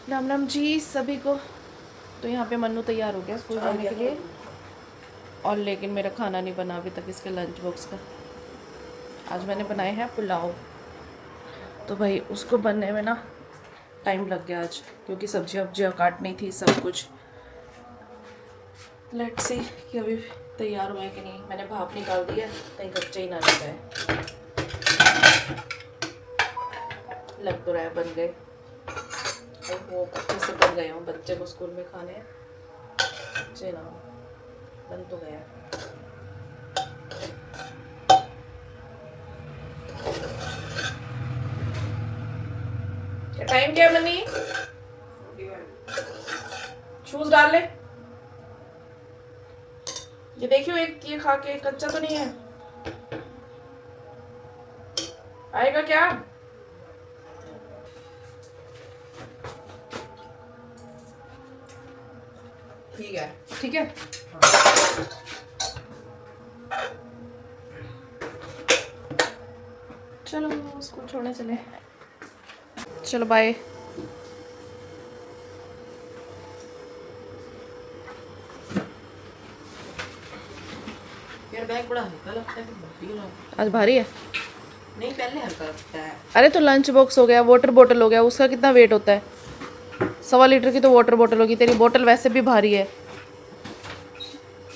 राम राम जी सभी को। तो यहाँ पे मन्नू तैयार हो गया स्कूल जाने के लिए, और लेकिन मेरा खाना नहीं बना अभी तक इसके लंच बॉक्स का। आज मैंने बनाए हैं पुलाव, तो भाई उसको बनने में ना टाइम लग गया आज, क्योंकि सब्जियाँ वब्जियाँ काटनी थी सब कुछ। लेट्स सी कि अभी तैयार हुआ है कि नहीं। मैंने भाप निकाल दिया, कहीं कच्चे ही ना लग जाए। लग तो रहा है बन गए, वो अच्छे से बन गए हूँ। बच्चे को स्कूल में खाने हैं, अच्छे ना हो, बन तो गया। टाइम क्या है मनी? शूज डाल ले। ये देखियो, एक ये खा के कच्चा तो नहीं है। आएगा क्या? ठीक है, ठीक है। चलो स्कूल छोड़ने चले। चलो बाय। यार बैग बड़ा हल्का लगता है, भारी हो। आज भारी है? नहीं, पहले हल्का लगता है। अरे तो लंच बॉक्स हो गया, वाटर बोतल हो गया, उसका कितना वेट होता है? 1.25 लीटर की तो वाटर बोतल होगी। तेरी बोतल वैसे भी भारी है।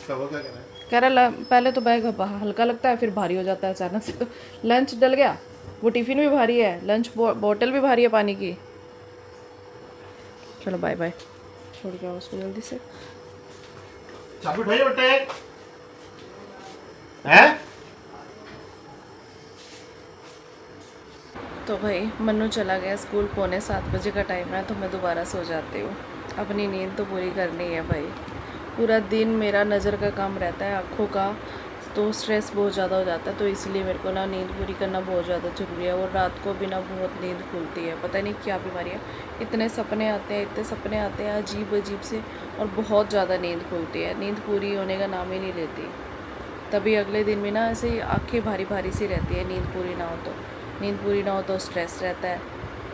कह रहा पहले तो बैग हल्का लगता है, फिर भारी हो जाता है अचानक से। तो लंच डल गया, वो टिफिन भी भारी है, लंच बोतल भी भारी है पानी की। चलो बाय बाय, छोड़ के आओ उसको जल्दी से। चाबी उठाइए बेटे। हैं? तो भाई मन्नू चला गया स्कूल, 6:45 का टाइम है, तो मैं दोबारा सो जाती हूँ। अपनी नींद तो पूरी करनी है भाई। पूरा दिन मेरा नज़र का काम रहता है, आँखों का, तो स्ट्रेस बहुत ज़्यादा हो जाता है। तो इसलिए मेरे को ना नींद पूरी करना बहुत ज़्यादा ज़रूरी है। और रात को भी ना बहुत नींद खुलती है, पता नहीं क्या बीमारी है। इतने सपने आते हैं, इतने सपने आते हैं अजीब अजीब से, और बहुत ज़्यादा नींद खुलती है। नींद पूरी होने का नाम ही नहीं लेती। तभी अगले दिन भी ना ऐसे आँखें भारी भारी सी रहती है, नींद पूरी ना हो तो। नींद पूरी ना हो तो स्ट्रेस रहता है,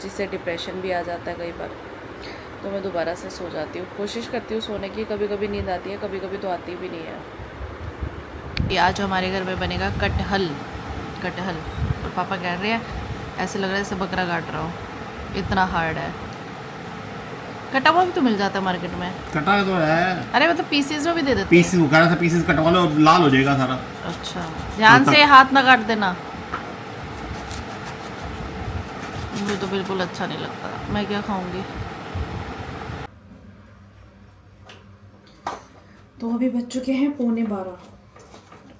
जिससे डिप्रेशन भी आ जाता है कई बार। तो मैं दोबारा से सो जाती हूँ, कोशिश करती हूँ सोने की। कभी कभी नींद आती है, कभी कभी तो आती भी नहीं है। ये आज हमारे घर में बनेगा कटहल। कटहल, और पापा कह रहे हैं ऐसे लग रहा है जैसे बकरा काट रहा हो, इतना हार्ड है। कटा हुआ भी तो मिल जाता है मार्केट में। कटा तो है। अरे मतलब पीसेज में भी दे देते पीसेस वो कह रहा था, पीसेस कटवा लो, लाल हो जाएगा सारा। अच्छा, ध्यान से हाथ ना काट देना। मुझे तो बिल्कुल अच्छा नहीं लगता, मैं क्या खाऊंगी। तो अभी बज चुके हैं 11:15।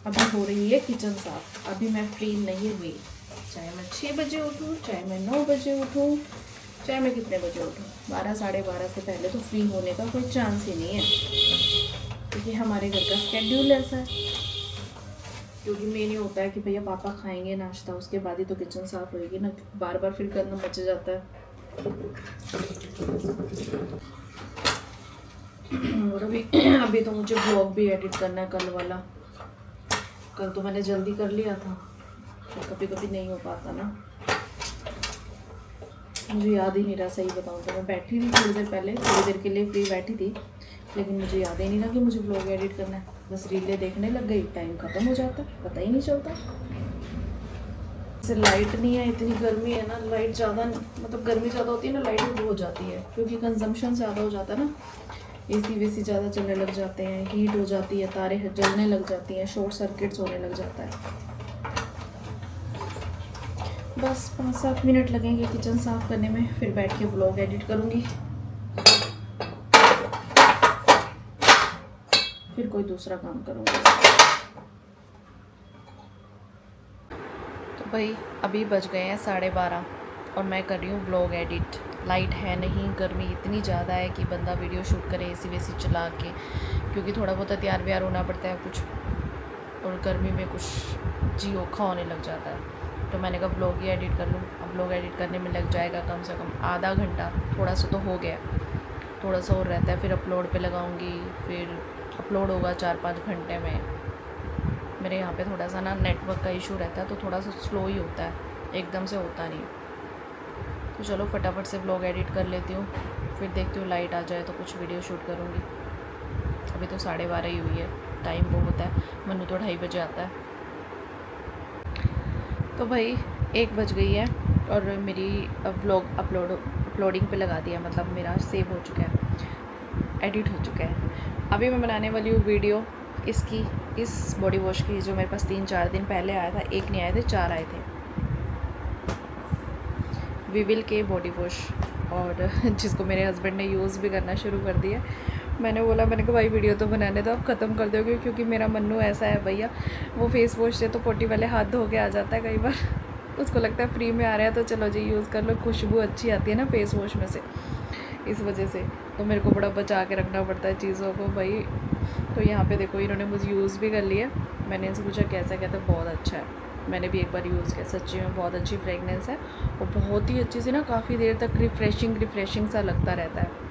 अभी हो रही है किचन साफ। अभी मैं फ्री नहीं हुई, चाहे मैं 6 बजे उठूँ, चाहे मैं 9 बजे उठूँ, चाहे मैं कितने बजे उठूँ। 12 साढ़े 12 से पहले तो फ्री होने का कोई चांस ही नहीं है, क्योंकि हमारे घर का स्केड्यूल ऐसा है। क्योंकि मेन ये होता है कि भैया पापा खाएंगे नाश्ता, उसके बाद ही तो किचन साफ होएगी ना। बार बार फिर करना बच जाता है। और अभी तो मुझे ब्लॉग भी एडिट करना है, कल वाला। कल तो मैंने जल्दी कर लिया था, तो कभी कभी नहीं हो पाता ना। मुझे याद ही नहीं रहा, सही बताऊँ तो। मैं बैठी थी थोड़ी देर पहले, थोड़ी देर के लिए फ्री बैठी थी, लेकिन मुझे याद ही नहीं रहा कि मुझे ब्लॉग एडिट करना है। बस रीलें देखने लग गई, टाइम ख़त्म हो जाता, पता ही नहीं चलता। जैसे लाइट नहीं है, इतनी गर्मी है ना, लाइट ज़्यादा मतलब गर्मी ज़्यादा होती है ना, लाइट भी हो जाती है, क्योंकि कंजम्पशन ज़्यादा हो जाता है ना। एसी वेसी ज़्यादा चलने लग जाते हैं, हीट हो जाती है, तारे जलने लग जाती हैं, शॉर्ट सर्किट्स होने लग जाता है। बस 5-7 मिनट लगेंगे किचन साफ़ करने में, फिर बैठ के ब्लॉग एडिट करूँगी, फिर कोई दूसरा काम करूँगी। तो भाई अभी बज गए हैं 12:30, और मैं कर रही हूँ ब्लॉग एडिट। लाइट है नहीं, गर्मी इतनी ज़्यादा है कि बंदा वीडियो शूट करे एसी वेसी चला के, क्योंकि थोड़ा बहुत तैयार व्यार होना पड़ता है कुछ, और गर्मी में कुछ जी औखा होने लग जाता है। तो मैंने कहा ब्लॉग ही एडिट कर लूँ। अब ब्लॉग एडिट करने में लग जाएगा कम से कम आधा घंटा, थोड़ा सा तो हो गया, थोड़ा सा और रहता है। फिर अपलोड पे लगाऊंगी, फिर अपलोड होगा 4-5 घंटे में। मेरे यहाँ पे थोड़ा सा ना नेटवर्क का इशू रहता है, तो थोड़ा सा स्लो ही होता है, एकदम से होता नहीं। तो चलो फटाफट से ब्लॉग एडिट कर लेती हूँ, फिर देखती हूँ लाइट आ जाए तो कुछ वीडियो शूट करूँगी। अभी तो 12:30 ही हुई है, टाइम बहुत है। मनु तो 2:30 बजे आता है। तो भाई 1 बज गई है और मेरी व्लॉग अपलोडिंग पे लगा दिया, मतलब मेरा सेव हो चुका है, एडिट हो चुका है। अभी मैं बनाने वाली हूँ वीडियो इसकी, इस बॉडी वॉश की, जो मेरे पास 3-4 दिन पहले आया था। 1 नहीं आए थे, 4 आए थे, विविल के बॉडी वॉश, और जिसको मेरे हस्बैंड ने यूज़ भी करना शुरू कर दिया। मैंने बोला, मैंने कहा भाई वीडियो तो बनाने दो, आप ख़त्म कर दोगे, क्योंकि मेरा मन्नू ऐसा है भैया, वो फेस वॉश से तो पोटी वाले हाथ धो के आ जाता है कई बार। उसको लगता है फ्री में आ रहा है तो चलो जी यूज़ कर लो, खुशबू अच्छी आती है ना फेस वॉश में से, इस वजह से तो मेरे को बड़ा बचा के रखना पड़ता है चीज़ों को भाई। तो यहाँ पे देखो इन्होंने मुझे यूज़ भी कर लिया। मैंने इनसे पूछा कैसा, कहता बहुत अच्छा है। मैंने भी एक बार यूज़ किया, सच्ची में बहुत अच्छी फ्रेगनेंस है और बहुत ही अच्छी सी ना, काफ़ी देर तक रिफ़्रेशिंग सा लगता रहता है।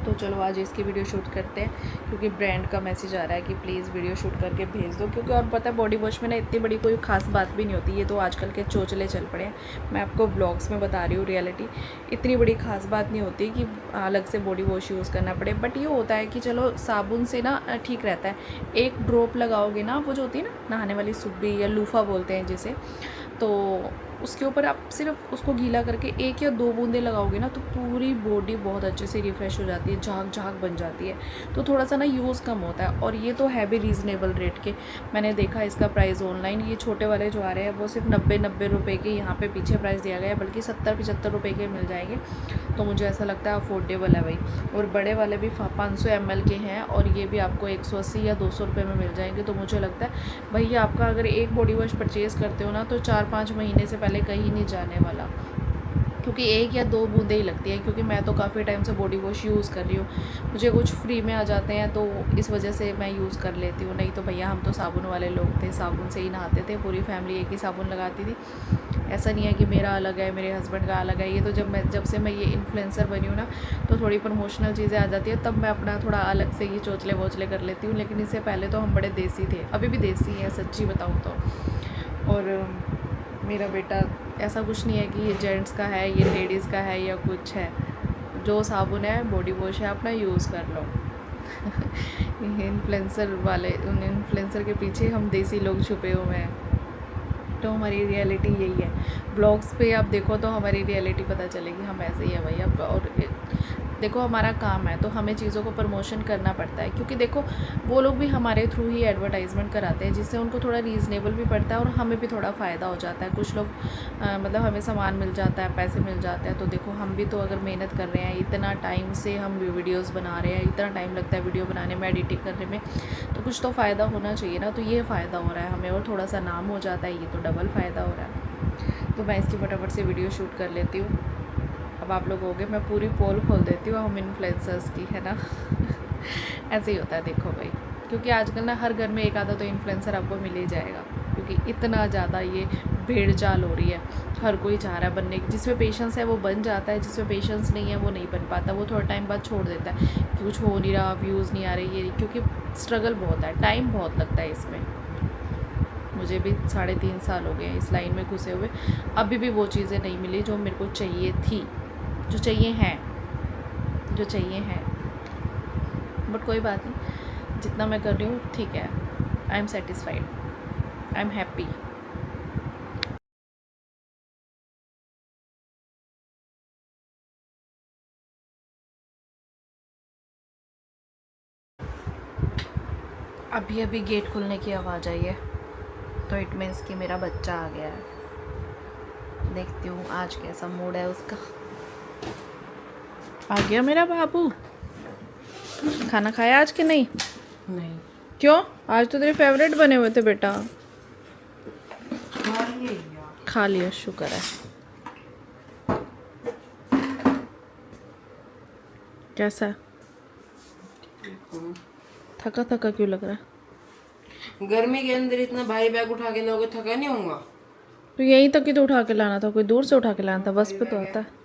तो चलो आज इसकी वीडियो शूट करते हैं, क्योंकि ब्रांड का मैसेज आ रहा है कि प्लीज़ वीडियो शूट करके भेज दो। क्योंकि और पता है बॉडी वॉश में ना इतनी बड़ी कोई ख़ास बात भी नहीं होती, ये तो आजकल के चोचले चल पड़े हैं। मैं आपको ब्लॉग्स में बता रही हूँ, रियलिटी इतनी बड़ी ख़ास बात नहीं होती कि अलग से बॉडी वॉश यूज़ करना पड़े। बट ये होता है कि चलो साबुन से ना ठीक रहता है, एक ड्रॉप लगाओगे ना, वो जो होती है ना नहाने वाली सुब्बी या लूफ़ा बोलते हैं जिसे, तो उसके ऊपर आप सिर्फ उसको गीला करके 1 या 2 बूंदे लगाओगे ना, तो पूरी बॉडी बहुत अच्छे से रिफ़्रेश हो जाती है, झाग बन जाती है। तो थोड़ा सा ना यूज़ कम होता है, और ये तो है भी रीज़नेबल रेट के। मैंने देखा इसका प्राइस ऑनलाइन, ये छोटे वाले जो आ रहे हैं वो सिर्फ 90 रुपये के, यहाँ पे पीछे प्राइस दिया गया है, बल्कि 70-75 रुपये के मिल जाएंगे। तो मुझे ऐसा लगता है अफोर्डेबल है भाई। और बड़े वाले भी 500 ml के हैं, और ये भी आपको 180 या 200 रुपये में मिल जाएंगे। तो मुझे लगता है भैया आपका अगर एक बॉडी वॉश परचेज़ करते हो ना, तो 4-5 महीने से पहले कहीं नहीं जाने वाला, क्योंकि 1 या 2 बूंदे ही लगती है। क्योंकि मैं तो काफ़ी टाइम से बॉडी वॉश यूज़ कर रही हूँ, मुझे कुछ फ्री में आ जाते हैं तो इस वजह से मैं यूज़ कर लेती हूँ। नहीं तो भैया हम तो साबुन वाले लोग थे, साबुन से ही नहाते थे, पूरी फैमिली एक ही साबुन लगाती थी। ऐसा नहीं है कि मेरा अलग है, मेरे हस्बैंड का अलग है। ये तो जब से मैं ये इन्फ्लुएंसर बनी हूँ ना, तो थोड़ी प्रमोशनल चीज़ें आ जाती है, तब मैं अपना थोड़ा अलग से ये चोचले वोचले कर लेती हूँ। लेकिन इससे पहले तो हम बड़े देसी थे, अभी भी देसी हैं सच्ची बताऊँ तो। और मेरा बेटा ऐसा कुछ नहीं है कि ये जेंट्स का है, ये लेडीज़ का है या कुछ है। जो साबुन है बॉडी वॉश है, अपना यूज़ कर लो। इन्फ्लुएंसर वाले, उन इन्फ्लुएंसर के पीछे हम देसी लोग छुपे हुए हैं। तो हमारी रियलिटी यही है। ब्लॉग्स पे आप देखो तो हमारी रियलिटी पता चलेगी, हम ऐसे ही है भैया। और देखो हमारा काम है तो हमें चीज़ों को प्रमोशन करना पड़ता है, क्योंकि देखो वो लोग भी हमारे थ्रू ही एडवर्टाइजमेंट कराते हैं, जिससे उनको थोड़ा रीज़नेबल भी पड़ता है और हमें भी थोड़ा फ़ायदा हो जाता है। कुछ लोग मतलब हमें सामान मिल जाता है, पैसे मिल जाते हैं। तो देखो हम भी तो अगर मेहनत कर रहे हैं, इतना टाइम से हम वीडियोज़ बना रहे हैं, इतना टाइम लगता है वीडियो बनाने में, एडिटिंग करने में, तो कुछ तो फ़ायदा होना चाहिए ना। तो ये फ़ायदा हो रहा है हमें, और थोड़ा सा नाम हो जाता है, ये तो डबल फ़ायदा हो रहा है। तो मैं इसकी फटाफट से वीडियो शूट कर लेती हूँ। अब आप लोग हो गए, मैं पूरी पोल खोल देती हूँ हम इन्फ्लुएंसर्स की, है ना। ऐसे ही होता है देखो भाई, क्योंकि आजकल ना हर घर में एक आधा तो इन्फ्लुएंसर आपको मिल ही जाएगा, क्योंकि इतना ज़्यादा ये भेड़ चाल हो रही है। हर कोई चाह रहा है बनने की, जिसमें पेशेंस है वो बन जाता है, जिसमें पेशेंस नहीं है वो नहीं बन पाता, वो थोड़ा टाइम बाद छोड़ देता है कि कुछ हो नहीं रहा, व्यूज़ नहीं आ रही ये, क्योंकि स्ट्रगल बहुत है, टाइम बहुत लगता है इसमें। मुझे भी 3.5 साल हो गए इस लाइन में घुसे हुए, अभी भी वो चीज़ें नहीं मिली जो मेरे को चाहिए थी, जो चाहिए हैं। बट कोई बात नहीं, जितना मैं कर रही हूँ ठीक है। I am satisfied, I am happy. अभी गेट खुलने की आवाज़ आई है, तो इट मीन्स कि मेरा बच्चा आ गया है। देखती हूँ आज कैसा मूड है उसका। आ गया मेरा बाबू। खाना खाया आज कि नहीं? नहीं, क्यों? आज तो तेरे फेवरेट बने हुए थे बेटा। खा लिए यार। खा लिया, शुक्र है। कैसा है? थका थका क्यों लग रहा है? गर्मी के अंदर इतना भारी बैग उठा के लोगे, थका नहीं होऊंगा? तो यहीं तक ही तो उठा के लाना था, कोई दूर से उठा के लाना था, बस पे तो आता है।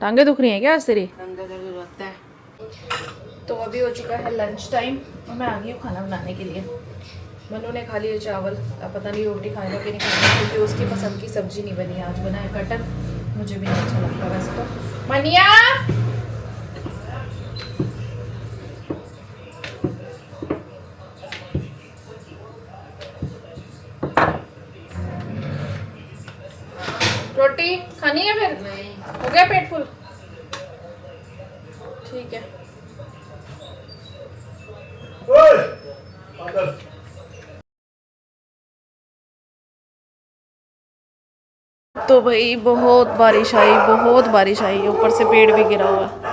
टांगे दुख रही हैं क्या आज तेरी? अंदर दर्द हो जाता है। तो अभी हो चुका है लंच टाइम और मैं आ गई हूँ खाना बनाने के लिए। मनु ने खा लिया चावल, अब पता नहीं रोटी खाएगा कि नहीं खाएगा, क्योंकि उसकी पसंद की सब्जी नहीं बनी। आज बना है कटहल, मुझे भी नहीं अच्छा लगता वैसे तो। मनिया ठीक है। तो भाई बहुत बारिश आई, बहुत बारिश आई, ऊपर से पेड़ भी गिरा हुआ है,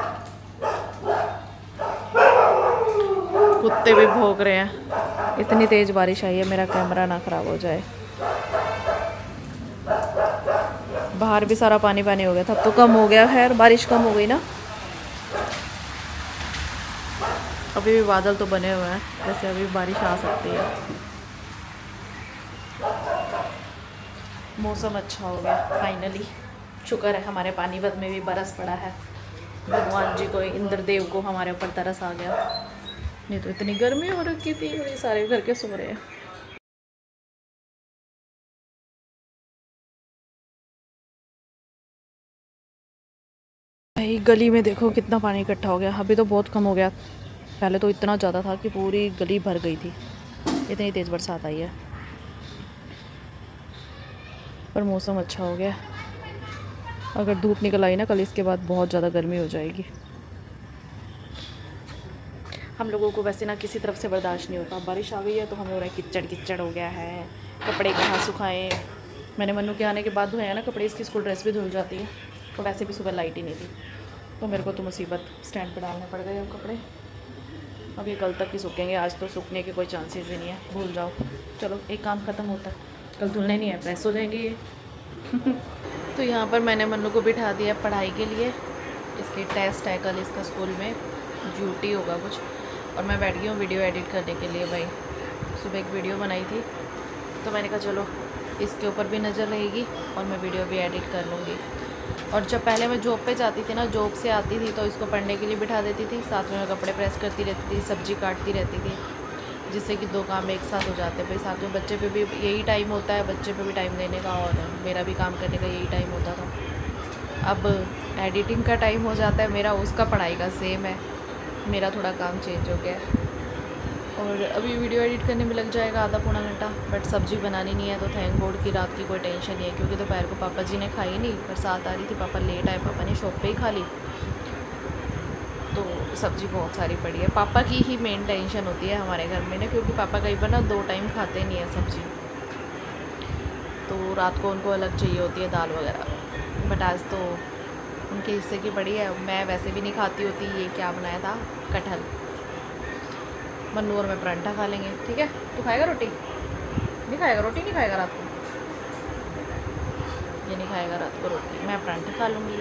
कुत्ते भी भौंक रहे हैं। इतनी तेज बारिश आई है, मेरा कैमरा ना खराब हो जाए। बाहर भी सारा पानी पानी हो गया था, अब तो कम हो गया। खैर बारिश कम हो गई ना। अभी भी बादल तो बने हुए हैं, जैसे अभी बारिश आ सकती है। मौसम अच्छा हो गया फाइनली। शुक्र है हमारे पानीपत में भी बरस पड़ा है। भगवान जी को, इंद्रदेव को हमारे ऊपर तरस आ गया। नहीं तो इतनी गर्मी हो रखी थी, और ये सारे घर के सो रहे हैं। भाई गली में देखो कितना पानी इकट्ठा हो गया। अभी तो बहुत कम हो गया, पहले तो इतना ज़्यादा था कि पूरी गली भर गई थी। इतनी तेज़ बरसात आई है, पर मौसम अच्छा हो गया। अगर धूप निकल आई ना कल, इसके बाद बहुत ज़्यादा गर्मी हो जाएगी। हम लोगों को वैसे ना किसी तरफ से बर्दाश्त नहीं होता। बारिश आ गई है तो हमें हो रहा है किचड़ किचड़ हो गया है, कपड़े कहाँ सुखाएं। मैंने मन्नू के आने के बाद धोया ना कपड़े, इसकी स्कूल ड्रेस भी धुल जाती है। तो वैसे भी सुबह लाइट ही नहीं थी, तो मेरे को तो मुसीबत, स्टैंड पर डालने पड़ गए अब कपड़े। अब ये कल तक ही सूखेंगे, आज तो सूखने के कोई चांसेस ही नहीं है, भूल जाओ। चलो एक काम ख़त्म होता है, कल धुलने नहीं है, प्रेस हो जाएंगे ये। तो यहाँ पर मैंने मन्नू को बिठा दिया पढ़ाई के लिए। इसके टेस्ट है कल, इसका स्कूल में ड्यूटी होगा कुछ, और मैं बैठ गई हूँ वीडियो एडिट करने के लिए। भाई सुबह एक वीडियो बनाई थी, तो मैंने कहा चलो इसके ऊपर भी नज़र रहेगी और मैं वीडियो भी एडिट कर लूँगी। और जब पहले मैं जॉब पे जाती थी ना, जॉब से आती थी तो इसको पढ़ने के लिए बिठा देती थी, साथ में मैं कपड़े प्रेस करती रहती थी, सब्जी काटती रहती थी, जिससे कि दो काम एक साथ हो जाते। भाई साथ में बच्चे पे भी यही टाइम होता है, बच्चे पे भी टाइम देने का, और मेरा भी काम करने का यही टाइम होता था। अब एडिटिंग का टाइम हो जाता है मेरा, उसका पढ़ाई का सेम है। मेरा थोड़ा काम चेंज हो गया है, और अभी वीडियो एडिट करने में लग जाएगा आधा पौना घंटा। बट सब्ज़ी बनानी नहीं है, तो थैंक गॉड कि रात की कोई टेंशन नहीं है, क्योंकि दोपहर को पापा जी ने खाई नहीं, बरसात आ रही थी, पापा लेट आए, पापा ने शॉप पे ही खा ली। तो सब्ज़ी बहुत सारी पड़ी है। पापा की ही मेन टेंशन होती है हमारे घर में ना, क्योंकि पापा कई बार ना 2 टाइम खाते नहीं है सब्ज़ी, तो रात को उनको अलग चाहिए होती है दाल वगैरह। बट आज तो उनके हिस्से की पड़ी है, मैं वैसे भी नहीं खाती होती। ये क्या बनाया था, कटहल। मन्नू और मैं परांठा खा लेंगे, ठीक है। तू खाएगा रोटी? नहीं खाएगा रोटी? नहीं खाएगा रात को? ये नहीं खाएगा रात को रोटी, मैं परांठा खा लूँगी।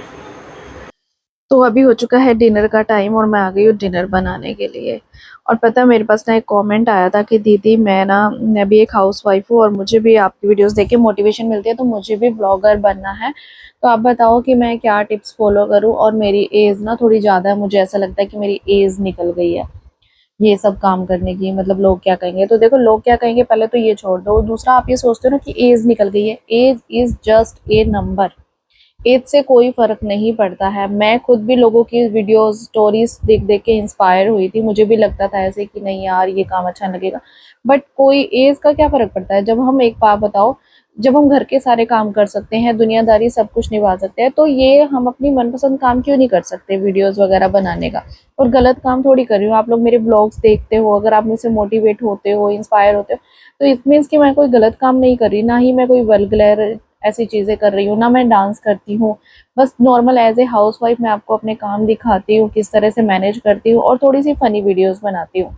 तो अभी हो चुका है डिनर का टाइम, और मैं आ गई हूँ डिनर बनाने के लिए। और पता है मेरे पास ना एक कमेंट आया था कि दीदी मैं भी एक हाउसवाइफ हूँ, और मुझे भी आपकी वीडियोस देख के मोटिवेशन मिलती है, तो मुझे भी ब्लॉगर बनना है। तो आप बताओ कि मैं क्या टिप्स फॉलो करूँ। और मेरी एज ना थोड़ी ज़्यादा है, मुझे ऐसा लगता है कि मेरी एज निकल गई है ये सब काम करने की। मतलब लोग क्या कहेंगे, तो देखो लोग क्या कहेंगे पहले तो ये छोड़ दो। दूसरा, आप ये सोचते हो ना कि एज निकल गई है, age is just a number. Age से कोई फर्क नहीं पड़ता है। मैं खुद भी लोगों की वीडियोस स्टोरीज देख देख के इंस्पायर हुई थी, मुझे भी लगता था ऐसे कि नहीं यार ये काम अच्छा लगेगा। बट कोई एज का क्या फर्क पड़ता है, जब हम एक बात बताओ, जब हम घर के सारे काम कर सकते हैं, दुनियादारी सब कुछ निभा सकते हैं, तो ये हम अपनी मनपसंद काम क्यों नहीं कर सकते, वीडियोस वगैरह बनाने का। और गलत काम थोड़ी कर रही हूँ। आप लोग मेरे ब्लॉग्स देखते हो, अगर आप मुझसे मोटिवेट होते हो, इंस्पायर होते हो, तो इट मीन्स कि मैं कोई गलत काम नहीं कर रही, ना ही मैं कोई वल्गैर ऐसी चीज़ें कर रही हूँ, ना मैं डांस करती हूँ। बस नॉर्मल एज ए हाउसवाइफ मैं आपको अपने काम दिखाती हूँ, किस तरह से मैनेज करती हूँ, और थोड़ी सी फ़नी वीडियोस बनाती हूँ,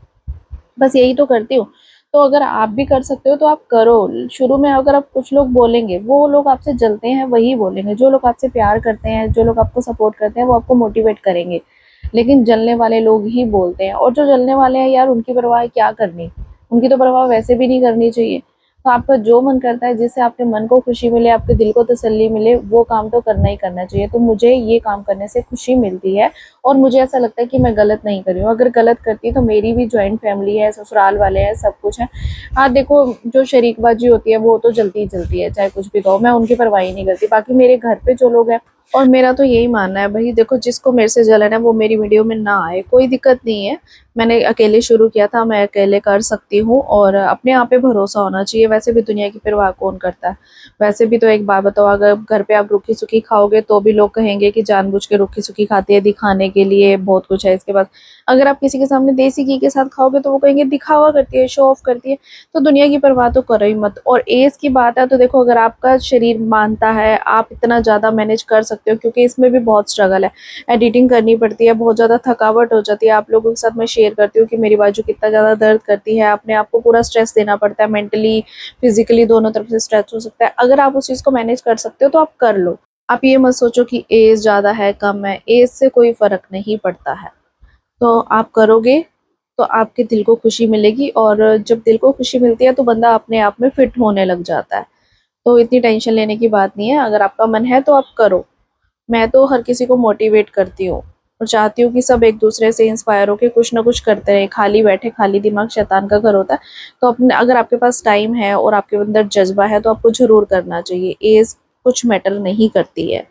बस यही तो करती हूँ। तो अगर आप भी कर सकते हो तो आप करो। शुरू में अगर आप, कुछ लोग बोलेंगे, वो लोग आपसे जलते हैं वही बोलेंगे। जो लोग आपसे प्यार करते हैं, जो लोग आपको सपोर्ट करते हैं, वो आपको मोटिवेट करेंगे। लेकिन जलने वाले लोग ही बोलते हैं, और जो जलने वाले हैं यार, उनकी परवाह क्या करनी, उनकी तो परवाह वैसे भी नहीं करनी चाहिए। तो आपका जो मन करता है, जिससे आपके मन को खुशी मिले, आपके दिल को तसल्ली मिले, वो काम तो करना ही करना चाहिए। तो मुझे ये काम करने से खुशी मिलती है, और मुझे ऐसा लगता है कि मैं गलत नहीं कर रही हूँ। अगर गलत करती तो मेरी भी जॉइंट फैमिली है, ससुराल वाले हैं, सब कुछ है। हाँ देखो, जो शरीकबाजी होती है वो तो जलती ही जलती है, चाहे कुछ भी कहो, मैं उनकी परवाह नहीं करती। बाकी मेरे घर पे जो लोग हैं, और मेरा तो यही मानना है भाई, देखो जिसको मेरे से जलन है वो मेरी वीडियो में ना आए, कोई दिक्कत नहीं है। मैंने अकेले शुरू किया था, मैं अकेले कर सकती हूँ, और अपने आप पे भरोसा होना चाहिए। वैसे भी दुनिया की परवाह कौन करता है। वैसे भी तो एक बात बताओ, अगर घर पे आप रूखी सूखी खाओगे तो भी लोग कहेंगे कि जानबूझ के रूखी सूखी खाती है, दिखाने के लिए बहुत कुछ है इसके पास। अगर आप किसी के सामने देसी घी के साथ खाओगे तो वो कहेंगे दिखावा करती है, शो ऑफ करती है। तो दुनिया की परवाह तो करो ही मत। और एज की बात है तो देखो, अगर आपका शरीर मानता है, आप इतना ज़्यादा मैनेज कर सकते हो, क्योंकि इसमें भी बहुत स्ट्रगल है, एडिटिंग करनी पड़ती है, बहुत ज़्यादा थकावट हो जाती है। आप लोगों के साथ मैं शेयर करती हूँ कि मेरी बाजू कितना ज़्यादा दर्द करती है, अपने आप को पूरा स्ट्रेस देना पड़ता है, मेंटली फिजिकली दोनों तरफ से स्ट्रेस हो सकता है। अगर आप उस चीज़ को मैनेज कर सकते हो तो आप कर लो। आप ये मत सोचो कि एज ज़्यादा है कम है, एज से कोई फ़र्क नहीं पड़ता है। तो आप करोगे तो आपके दिल को खुशी मिलेगी, और जब दिल को खुशी मिलती है तो बंदा अपने आप में फिट होने लग जाता है। तो इतनी टेंशन लेने की बात नहीं है, अगर आपका मन है तो आप करो। मैं तो हर किसी को मोटिवेट करती हूँ और चाहती हूँ कि सब एक दूसरे से इंस्पायर होकर कुछ ना कुछ करते रहें। खाली बैठे, खाली दिमाग शैतान का घर होता है। तो अपने, अगर आपके पास टाइम है और आपके अंदर जज्बा है तो आपको ज़रूर करना चाहिए। एज कुछ मैटर नहीं करती है।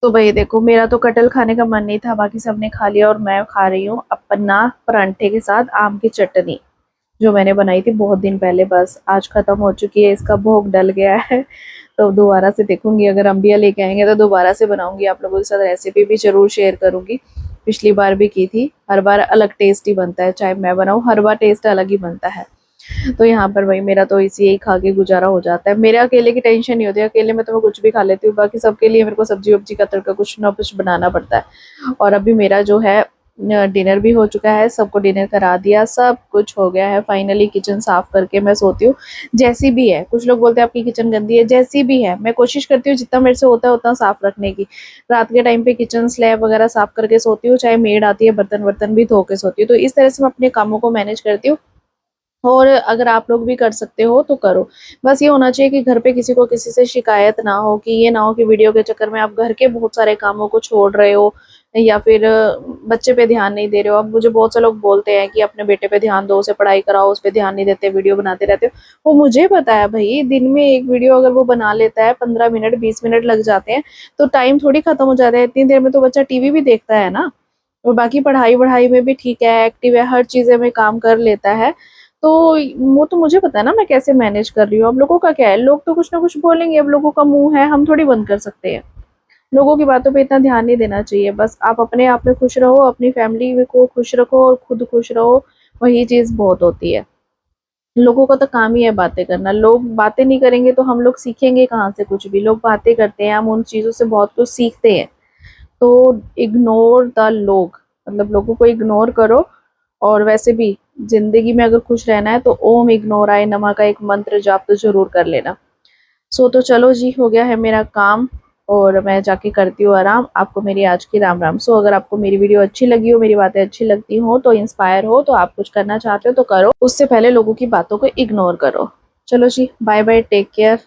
तो भाई देखो, मेरा तो कटहल खाने का मन नहीं था, बाकी सबने खा लिया और मैं खा रही हूँ अपना परांठे के साथ आम की चटनी, जो मैंने बनाई थी बहुत दिन पहले। बस आज खत्म हो चुकी है, इसका भोग डल गया है। तो दोबारा से देखूंगी, अगर अम्बिया लेके आएंगे तो दोबारा से बनाऊंगी, आप लोगों के साथ रेसिपी भी जरूर शेयर करूंगी। पिछली बार भी की थी। हर बार अलग टेस्ट ही बनता है, चाहे मैं बनाऊं हर बार टेस्ट अलग ही बनता है। तो यहाँ पर भाई मेरा तो इसी यही खा के गुजारा हो जाता है। मेरे अकेले की टेंशन नहीं होती, अकेले में तो मैं कुछ भी खा लेती हूँ, बाकी सबके लिए मेरे को सब्जी वब्जी का तड़का कुछ ना कुछ बनाना पड़ता है। और अभी मेरा जो है डिनर भी हो चुका है, सबको डिनर करा दिया, सब कुछ हो गया है। फाइनली किचन साफ करके मैं सोती हूँ। जैसी भी है, कुछ लोग बोलते हैं आपकी किचन गंदी है, जैसी भी है मैं कोशिश करती हूँ जितना मेरे से होता है उतना साफ रखने की। रात के टाइम पे किचन स्लैब वगैरह साफ करके सोती हूँ, चाहे मेड आती है बर्तन वर्तन भी धो के सोती हूँ। तो इस तरह से मैं अपने कामों को मैनेज करती हूँ। और अगर आप लोग भी कर सकते हो तो करो। बस ये होना चाहिए कि घर पे किसी को किसी से शिकायत ना हो, कि ये ना हो कि वीडियो के चक्कर में आप घर के बहुत सारे कामों को छोड़ रहे हो, या फिर बच्चे पे ध्यान नहीं दे रहे हो। अब मुझे बहुत से लोग बोलते हैं कि अपने बेटे पे ध्यान दो, उसे पढ़ाई कराओ, उस पे ध्यान नहीं देते, वीडियो बनाते रहते हो। वो मुझे पता है भाई, दिन में एक वीडियो अगर वो बना लेता है, 15 मिनट 20 मिनट लग जाते हैं, तो टाइम थोड़ी खत्म हो जाता है। इतनी देर में तो बच्चा टीवी भी देखता है ना। और बाकी पढ़ाई वढ़ाई में भी ठीक है, एक्टिव है, हर चीज़ें में काम कर लेता है। तो वो तो मुझे पता है ना मैं कैसे मैनेज कर रही हूँ। अब लोगों का क्या है, लोग तो कुछ ना कुछ बोलेंगे, अब लोगों का मुंह है, हम थोड़ी बंद कर सकते हैं। लोगों की बातों पे इतना ध्यान नहीं देना चाहिए। बस आप अपने आप में खुश रहो, अपनी फैमिली को खुश रखो और खुद खुश रहो, वही चीज़ बहुत होती है। लोगों का तो काम ही है बातें करना। लोग बातें नहीं करेंगे तो हम लोग सीखेंगे कहाँ से कुछ भी। लोग बातें करते हैं, हम उन चीज़ों से बहुत कुछ सीखते हैं। तो इग्नोर द लोग, मतलब लोगों को इग्नोर करो। और वैसे भी जिंदगी में अगर खुश रहना है तो ओम इग्नोराय नमः का एक मंत्र जाप तो जरूर कर लेना। सो तो चलो जी, हो गया है मेरा काम और मैं जाके करती हूँ आराम। आपको मेरी आज की राम राम। सो अगर आपको मेरी वीडियो अच्छी लगी हो, मेरी बातें अच्छी लगती हो, तो इंस्पायर हो, तो आप कुछ करना चाहते हो तो करो, उससे पहले लोगों की बातों को इग्नोर करो। चलो जी, बाय बाय, टेक केयर।